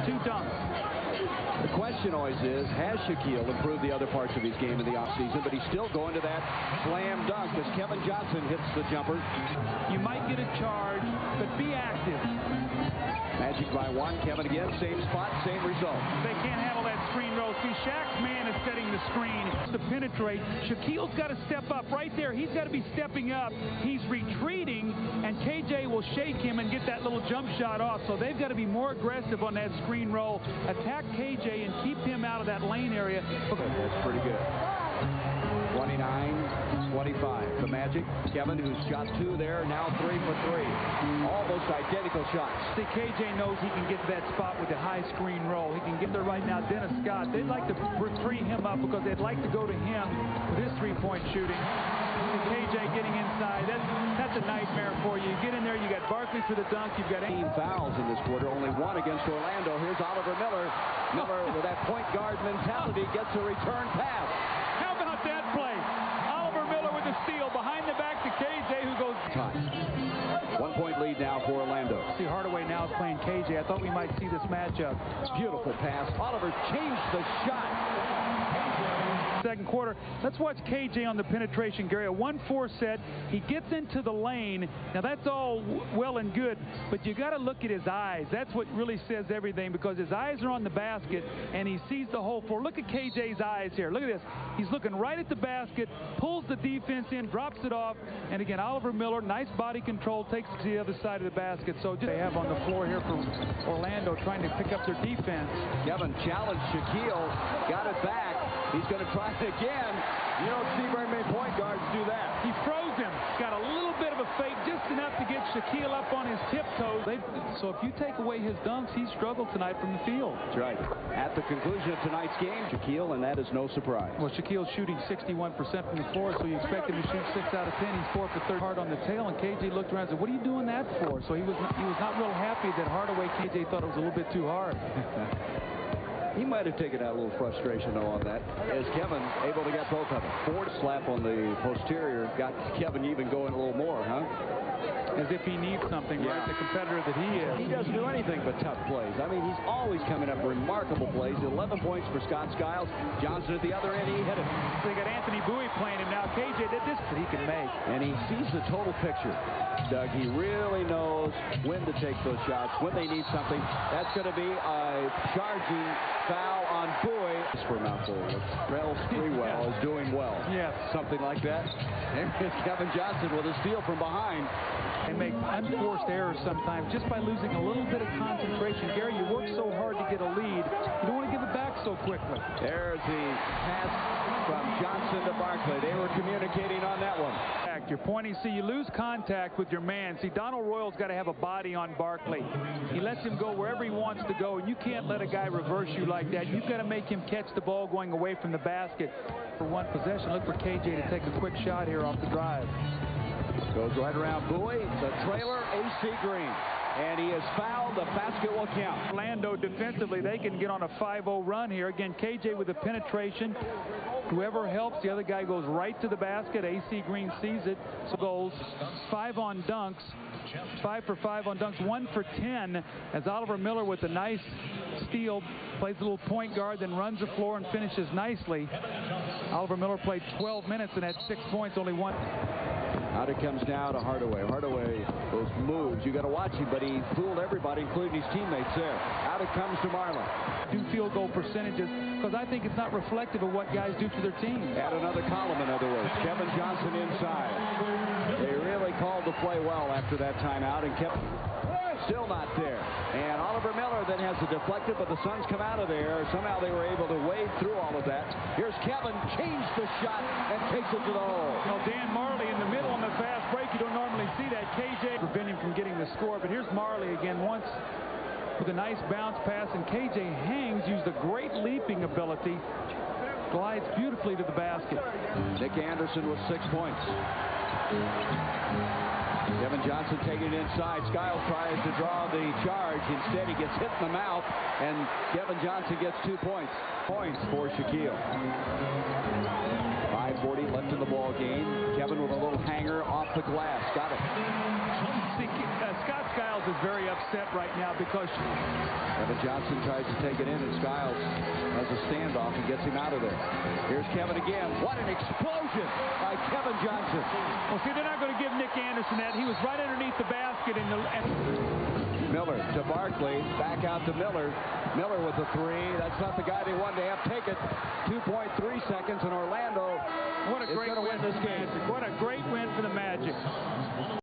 2 dunks. The question always is, has Shaquille improved the other parts of his game in the offseason? But he's still going to that slam dunk as Kevin Johnson hits the jumper. You might get a charge, but be active. Magic by 1. Kevin again, same spot, same result. They can't handle that screen roll. See, Shaq's man is setting the screen to penetrate. Shaquille's got to step up right there. He's got to be stepping up. He's retreating, and KJ will shake him and get that little jump shot off. So they've got to be more aggressive on that screen roll. Attack KJ and keep him out of that lane area. That's pretty good. 29-25. The Magic. Kevin, who's shot 2 there, now 3 for 3. Almost identical shots. See, KJ knows he can get to that spot with the high screen roll. He can get there right now. Dennis Scott, they'd like to free him up because they'd like to go to him with his three-point shooting. And KJ getting inside. That's a nightmare for you. You get in there, you got Barkley for the dunk. You've got 18 fouls in this quarter, only 1 against Orlando. Here's Oliver Miller. Miller with that point guard mentality gets a return pass. How about that play? Oliver Miller with the steal behind the back to KJ, who goes. 1-point lead now for Orlando. See, Hardaway now is playing KJ. I thought we might see this matchup. Beautiful pass. Oliver changed the shot. Second quarter. Let's watch KJ on the penetration, Gary. A 1-4 set. He gets into the lane. Now that's all well and good, but you got to look at his eyes. That's what really says everything, because his eyes are on the basket and he sees the whole floor. Look at KJ's eyes here. Look at this. He's looking right at the basket, pulls the defense in, drops it off, and again, Oliver Miller, nice body control, takes it to the other side of the basket. So just they have on the floor here for Orlando trying to pick up their defense. Kevin challenged Shaquille, got it back. He's going to try it again. You don't see very many point guards do that. He froze him. Got a little bit of a fake, just enough to get Shaquille up on his tiptoes. So if you take away his dunks, he struggled tonight from the field. That's right. At the conclusion of tonight's game, Shaquille, and that is no surprise. Well, Shaquille's shooting 61% from the floor, so you expect him to shoot 6 out of 10. He's 4 for 3 hard on the tail, and KJ looked around and said, "What are you doing that for?" So he was not real happy that Hardaway, KJ thought it was a little bit too hard. He might have taken out a little frustration, though, on that, as Kevin able to get both of them. Ford slap on the posterior got Kevin even going a little more, huh? As if he needs something, right? The competitor that he is. He doesn't do anything but tough plays. I mean, he's always coming up remarkable plays. 11 points for Scott Skiles. Johnson at the other end, he hit it. They got Anthony Bowie playing him now. KJ did this that he can make. And he sees the total picture. Doug, he really knows when to take those shots, when they need something. That's going to be a charging foul on Bowie. For a mouthful. Rel Sprewell is doing well. Yes. Something like that. There's Kevin Johnson with a steal from behind. They make unforced errors sometimes just by losing a little bit of concentration. Gary, you work so hard to get a lead, you don't want to give it back so quickly. There's the pass from Johnson to Barkley. They were communicating on that one. You're pointing, see, you lose contact with your man. See, Donald Royal's got to have a body on Barkley. He lets him go wherever he wants to go, and you can't let a guy reverse you like that. You've got to make him catch the ball going away from the basket. For one possession, look for KJ to take a quick shot here off the drive. Goes right around Bowie, the trailer, AC Green. And he has fouled. The basket will count. Orlando defensively, they can get on a 5-0 run here. Again, KJ with the penetration. Whoever helps, the other guy goes right to the basket. AC Green sees it. So goals 5 on dunks. 5 for 5 on dunks. 1 for 10 as Oliver Miller with a nice steal plays a little point guard, then runs the floor and finishes nicely. Oliver Miller played 12 minutes and had 6 points, only 1. Out it comes now to Hardaway. Hardaway, those moves, you got to watch him, but he fooled everybody, including his teammates there. Out it comes to Marlon. Do field goal percentages, because I think it's not reflective of what guys do for their team. Add another column, in other words. Kevin Johnson inside. They really called the play well after that timeout, and kept still not there. And Oliver Miller then has it deflected, but the Suns come out of there. Somehow they were able to wade through all of that. Here's Kevin, changed the shot, and takes it to the hole. Well, Dan Marley in the middle on the fast break. You don't normally see that. KJ prevent him from getting the score, but here's Marley again once with a nice bounce pass, and KJ hangs, used a great leaping ability, glides beautifully to the basket. Nick Anderson with 6 points. Kevin Johnson taking it inside. Skiles tries to draw the charge. Instead, he gets hit in the mouth, and Kevin Johnson gets 2 points. Points for Shaquille. 5:40 left in the ball game. Kevin with a little hanger off the glass. Got it. See, Scott Skiles is very upset right now because Kevin Johnson tries to take it in, and Skiles has a standoff and gets him out of there. Here's Kevin again. What an explosion by Kevin Johnson. Well, see, they're not going to give Nick Anderson that. He was right underneath the basket. Miller to Barkley. Back out to Miller. Miller with the three. That's not the guy they wanted to have take it. 2.3 seconds, and Orlando what a great is going to win this game.